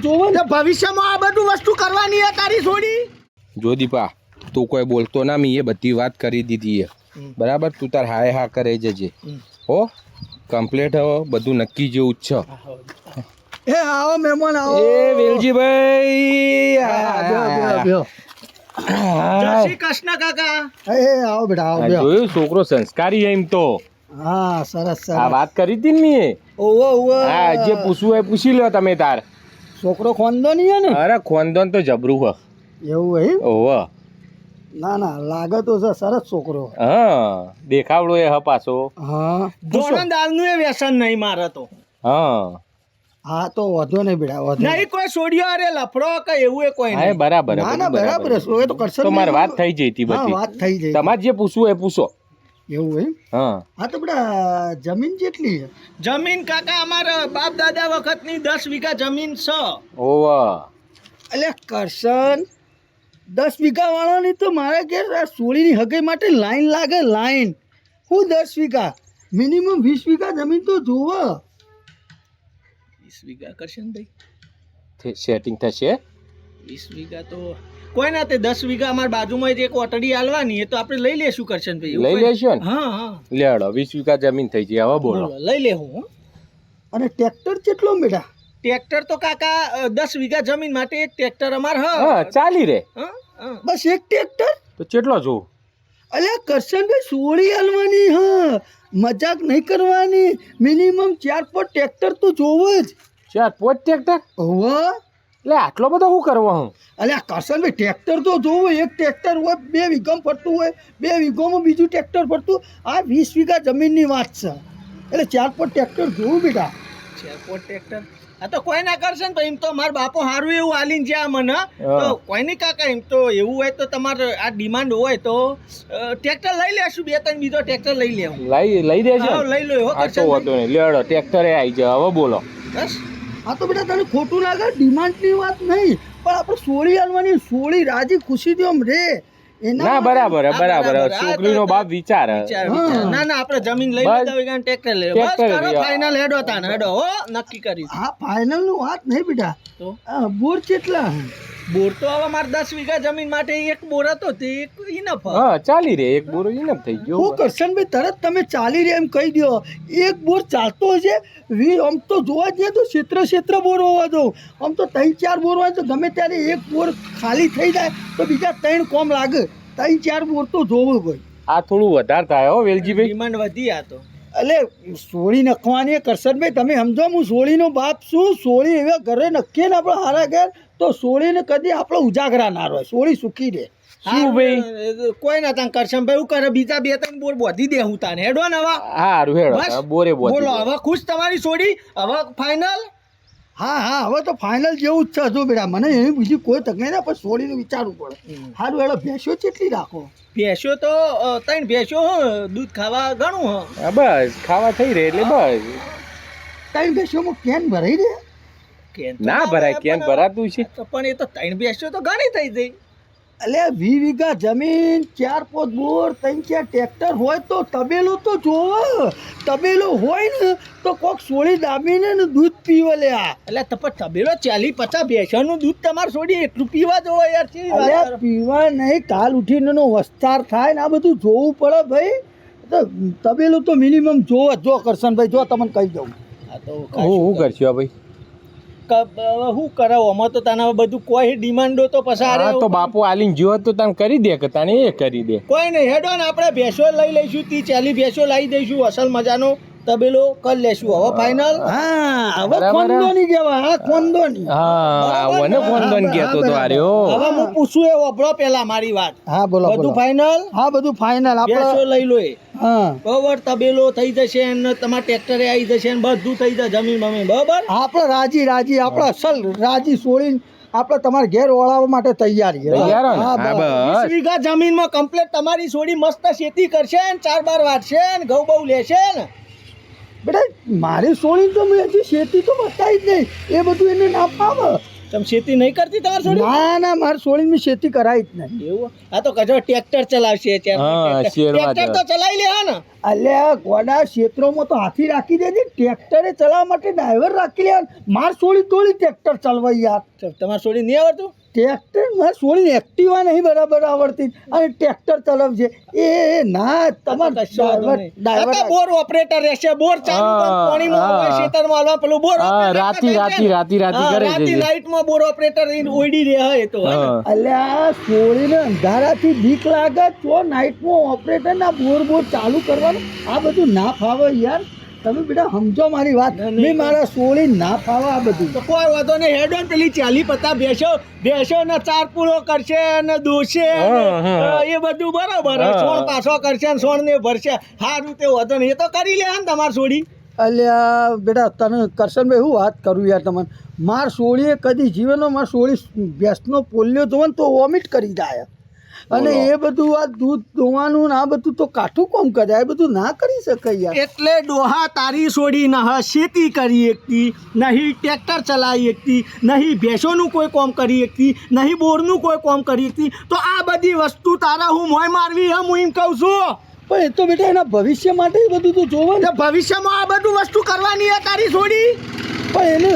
જોવો ને ભવિષ્યમાં આ બધું વસ્તુ કરવાની છે તારી છોડી. જો દીપા તું કોઈ બોલતો ના મી એ બધી વાત કરી દીધી છે બરાબર. તું તાર હાય હા કરે જજે હો. કમ્પ્લેટ હવે બધું નક્કી જેવું જ છે. એ આવો મહેમાન આવો. એ વેલજીભાઈ જય શ્રી કૃષ્ણ કાકા. એ આવો બેટા આવો. જોયું છોકરો સંસ્કારી એમ તો. હા સરસ સરસ. આ વાત કરી હતી ને મી. ઓવો ઓવો. હા જે પૂછવું હોય પૂછી લો તમે તાર. છોકરો ખોંદોની છે ને. અરે ખોંદોન તો જબરું હ. એવું હે. ઓવો. ના ના લાગે તો છે સરસ છોકરો. હા દેખાવડો એ હ પાછો. હા ધોરણ દાલનું એ વ્યસન નહીં મારે તો. હા હા તો વધો નહીં બેટા વધો નહીં. કોઈ છોડ્યો અરે લફડો કે એવું એ કોઈ નહીં. બરાબર. ના ના બરાબર છે તો કરશે. તો મારી વાત થઈ જઈ હતી બધી. વાત થઈ જઈ. તમારે જે પૂછવું એ પૂછો. એવું એમ. હા હા તો બેટા જમીન કેટલી છે? જમીન કાકા અમારા બાપ દાદા વખતની 10 વીઘા જમીન છે. ઓવા. એટલે કરશન 10 વીઘા વાળાની તો મારે ઘેર સોળીની હગાઈ માટે લાઈન લાગે લાઈન. હું 10 વીઘા મિનિમમ 20 વીઘા જમીન તો જોવો. 20 વીઘા કરશન ભાઈ સેટિંગ થશે. 20 વીઘા તો કોઈ ના તે 10 વીઘા અમાર બાજુમાં જ એક ઓટડી આલવાની એ તો આપણે લઈ લેશું કરશન ભાઈ. લઈ લેશો ને. હા હા લેડો 20 વીઘા જમીન થઈ ગઈ. હવે બોલો. લઈ લેવું. અને ટ્રેક્ટર કેટલો બેટા? ટ્રેક્ટર તો કાકા 10 વીઘા જમીન માટે એક ટ્રેક્ટર અમાર હા ચાલી રે. બસ એક ટ્રેક્ટર તો કેટલો જો? અલ્યા કરશનભાઈ સોળી હાલવાની. હા મજાક નહીં કરવાની. મિનિમમ 4-5 ટ્રેક્ટર તો જોવો જ. 4-5 ટ્રેક્ટર? હોવે. એટલે આટલો બધો શું કરવા હું? અલ્યા કરશનભાઈ ટ્રેક્ટર તો જોવો. એક ટ્રેક્ટર હોય 2 વીઘામાં ફરતું હોય, 2 વીઘામાં બીજું ટ્રેક્ટર ફરતું. આ 20 વીઘા જમીનની વાત છે એટલે 4-5 ટ્રેક્ટર જોવું બેટા. 4-5 ટ્રેક્ટર આ તો કોઈ ના કરશે ને. એમ તો મારા બાપો સારું એવું હાલીને જ્યાં મને તો કોઈ નહીં કાકા. એમ તો એવું હોય તો તમારે આ ડિમાન્ડ હોય તો ટ્રેક્ટર લઈ લેશું. 2-3 બીજો ટ્રેક્ટર લઈ લેવું. લઈ દેજો. લઈ લો. આ તો વાંધો નહીં. લેડો ટ્રેક્ટરે આવી જાય. હવે બોલો. બસ હા તો બેટા તને ખોટું લાગે ડિમાન્ડની વાત નહીં પણ આપણે સોળી હાલવાની. સોળી રાજી ખુશીથી આમ રે. ના બરાબર બરાબર. છોકરીનો બાપ વિચાર. ના ના આપણે જમીન લઈ લીધા હોય ટ્રેક્ટર લઈ બસ કરો ફાઇનલ. હેડો તાન હેડો હો નક્કી કરી. હા ફાઇનલ નું વાત નહીં બેટા. તો બોર કેટલા? બોર તો હવે મારે 10 વીઘા જમીન માટે એક બોર હતો તે એક ઇનફ. હા ચાલી રે. એક બોર ઇનફ થઈ ગયો. હું કરશનભાઈ તરત તમે ચાલી રે એમ કહી દો. એક બોર ચાલતો હશે. આમ તો જોવા જઈએ તો ક્ષેત્ર બોર હોવા દો. આમ તો 3-4 બોર હોય તો ગમે ત્યારે એક બોર ખાલી થઈ જાય તો બીજા 3 કોમ લાગે. 3-4 બોર તો જોવું ભાઈ. આ થોડું વધારે થાય હો વેલજીભાઈ. ડિમાન્ડ વધી આ તો. એટલે સોળી નખવાની કરશનભાઈ તમે સમજો. હું સોળીનો બાપ છું. સોળી એવા ઘરે નખીએ ને આપણે હારા ઘેર તો સોળીને કદી આપણે ઉજાગરા ના રહે. સોળી સુખી રહે. શું ભાઈ કોઈ ના તાન કરશનભાઈ હું કરે બીજા 2-3 બોર બોધી દે હું તાને. હેડો ને હવે. હારું હેડો. બોરે બોલો હવે ખુશ તમારી સોળી? હવે ફાઇનલ? હા હા હવે તો ફાઇનલ જેવું જ છે. જો બેટા મને એની બીજી કોઈ તકલીફ ના પણ સોળીનું વિચારવું પડે. સારું હેડો. ભેંસો કેટલી રાખો? ભેંસો તો 3 ભેંસો દૂધ ખાવા ઘણું હ. બસ ખાવા થઈ રહે એટલે બસ 3 ભેંસોમાં કેન ભરાઈ રહે? ના ભરાય. કેન ભરાતું છે પણ એ તો 3 ભેંસો તો ઘણી થઈ જઈ. એટલે 20 વીઘા જમીન 4-5 બોર 3-4 ટ્રેક્ટર હોય તો તબેલો તો જોવો. તબેલો હોય ને તો કોક સોળી દાબીને ને દૂધ પીવે લે. એટલે તબેલો 40-50 ભેંસોનું દૂધ તમારે સોળી એટલું પીવા જોવો યાર. પીવા નહીં કાલ ઉઠીને વસ્તાર થાય ને આ બધું જોવું પડે ભાઈ. તો તબેલો તો મિનિમમ જોવો જો કરશનભાઈ. જો તમને કહી દઉં. હું કરશું ભાઈ? શું કરાવો આમાં તો તને બધું કોઈ ડિમાન્ડો તો પસાર તો બાપુ આલીને જો તો તને કરી દે કે તને એ કરી દે. કોઈ નહીં હેડો ને આપણે ભેંસો લઈ લઈશું. 30-40 ભેંસો લાવી દઈશું. અસલ મજાનો તબેલો કરી લેશું. હવે ફાઇનલ. હા હવે ખોંદોની કહેવાય. હા ખોંદોની. હા મને ખોંદોની કહેતો તો આર્યો. હવે હું પૂછું એ વપરો પેલા મારી વાત. હા બોલો. બધું ફાઇનલ? હા બધું ફાઇનલ. આપણે લઈ લો. હા બરોબર. તબેલો થઈ જશે ને તમારા ટ્રેક્ટરે આવી જશે ને બધું થઈ જશે. જમીન બમીન બરોબર. આપણે રાજી આપણે અસલ રાજી છોડીને આપણે તમારે ઘેર ઓળાવવા માટે તૈયાર. 20 વીઘા જમીનમાં કમ્પ્લીટ તમારી છોડી મસ્ત ખેતી કરશે ને 4-12 વાટશે ને ઘઉં બહુ લેશે ને. બેટા મારી સોળી તો મેં હજી ખેતી તો બતાવી જ નહીં. એ બધું એને ના ફાવે. તમે ખેતી નહીં કરતી તમારે છોડી ના ના મારે છોડીને મેં ખેતી કરાવી જ નહીં. એવું આ તો કજો ટ્રેક્ટર ચલાવશે હા, શેરવા ટ્રેક્ટર તો ચલાવી લે હા ને અલ્યા ગોડા ક્ષેત્રોમાં તો હાથી રાખી દેજે, ટ્રેક્ટરે ચલાવવા માટે ડ્રાઈવર રાખી લે. માર છોડી તોડી ટ્રેક્ટર ચલાવાય યાર. તમારે છોડી નહીં આવડતું ટ્રેક્ટર માર છોડીને એક્ટિવા નહીં બરાબર આવડતી અને ટ્રેક્ટર ચલાવશે એ ના તમારે ડ્રાઈવર બોર ઓપરેટર રહેશે બોર ચાલુ હા, પાણીમાં હા. હોય ખેતરમાં હાલવા પેલું બોર હા, રાતી કરે છે. નાઈટમાં બોર ઓપરેટર ઓઈડી રહે એ તો હે ને? હા. અલ્યા છોડીને અંધારાથી બીક લાગે તો નાઇટમાં ઓપરેટર ના બોર ચાલુ કરવાનું આ બધું ના ફાવે યાર. તમે બેટા સમજો મારી વાત. ના, નહીં. મેં મારા છોડી ના ફાવે આ બધું. તો કોઈ વાંધો નહીં હેડ ઓન પેલી 40-50 ભેંસો ને ચાર પૂળો કરશે અને દોશે હા, હા. એ બધું બરાબર હા. સોણ પાછો કરશે ને સોણ ને ભરશે સારું તે વાંધો નહીં એ તો કરી લે ને તમારે છોડી અલ્યા બેટા તને કરશનભાઈ હું વાત કરું યાર તમને. માર છોડીએ કદી જીવનમાં માર છોડી ભેંસનો પોલિયો જોવે ને તો વોમિટ કરી જાય અને એ બધું આ દૂધ દોવાનું ને આ બધું તો કાઠું કોમ કરે એ બધું ના કરી શકાય યાર. એટલે ડોહા તારી છોડી ન ખેતી કરી એકતી નહીં ટ્રેક્ટર ચલાવી એકતી નહીં ભેંસોનું કોઈ કામ કરી એકતી નહીં બોરનું કોઈ કામ કરી એકતી તો આ બધી વસ્તુ તારા હું મોય મારવી હે હું એમ કહું છું પણ એ તો બેટા એના ભવિષ્ય માટે એ બધું તો જોવે ને. તો ભવિષ્યમાં આ બધું વસ્તુ કરવાની હે તારી છોડી પણ એને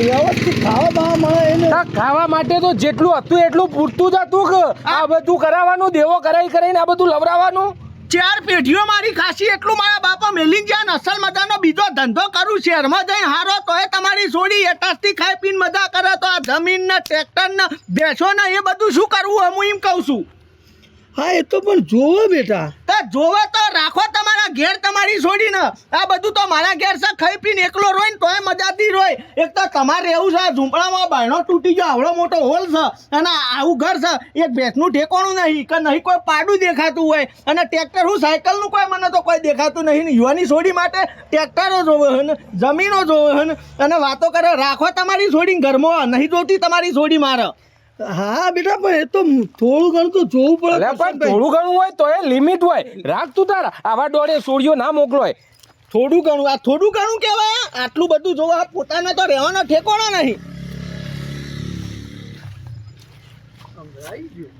વ્યવસ્થિત ખાવા બાવા મળે એને. આ ખાવા માટે તો જેટલું હતું એટલું પૂરતું જ હતું કે આ બધું કરાવવાનું, દેવો કરાઈને આ બધું લવરાવાનું. 4 પેઢીઓ મારી ખાસી એટલું મારા બાપા મેલી ગયા ને અસલ મજાનો બીજો ધંધો કરું શહેરમાં જઈને હારો તોય તમારી છોડી એટાસથી ખાઈ પીને મજા કરે તો આ જમીન ને ટ્રેક્ટર ને ભેંસો ને એ બધું શું કરવું હું એમ કહું છું હા એ તો પણ જોવે બેટા. તો જોવે તો રાખો તમારા ઘેર તમારી છોડીને આ બધું તો મારા ઘેર છે ખાઈ પીને એકલો રોય ને તોય મજાથી રોય એક તો તમારે રહેવું છે ઝૂંપડામાં બાયણો તૂટી ગયો આવડો મોટો હોલ છે અને આવું ઘર છે એક ભેંસનું ઠેકોણું નહીં કે નહીં કોઈ પાડું દેખાતું હોય અને ટ્રેક્ટર હું સાયકલનું કોઈ મને તો કોઈ દેખાતું નહીં ને યુવાની છોડી માટે ટ્રેક્ટરો જોવે છે ને જમીનો જોવે છે ને અને વાતો કરે રાખો તમારી છોડી ઘરમાં નહીં જોતી તમારી છોડી મારે હા બેટા પણ એ તો થોડું ઘણું તો જોવું પડે. અલ્યા પણ થોડું ઘણું હોય તો એ લિમિટ હોય. રાખ તું તારા આવા દોડે સોડિયો ના મોકલોય. થોડું ઘણું આ થોડું ઘણું કહેવાય આટલું બધું જોવા પોતાને તો રહેવાનો ઠેકોણો નહીં સમજાઈ ગયું.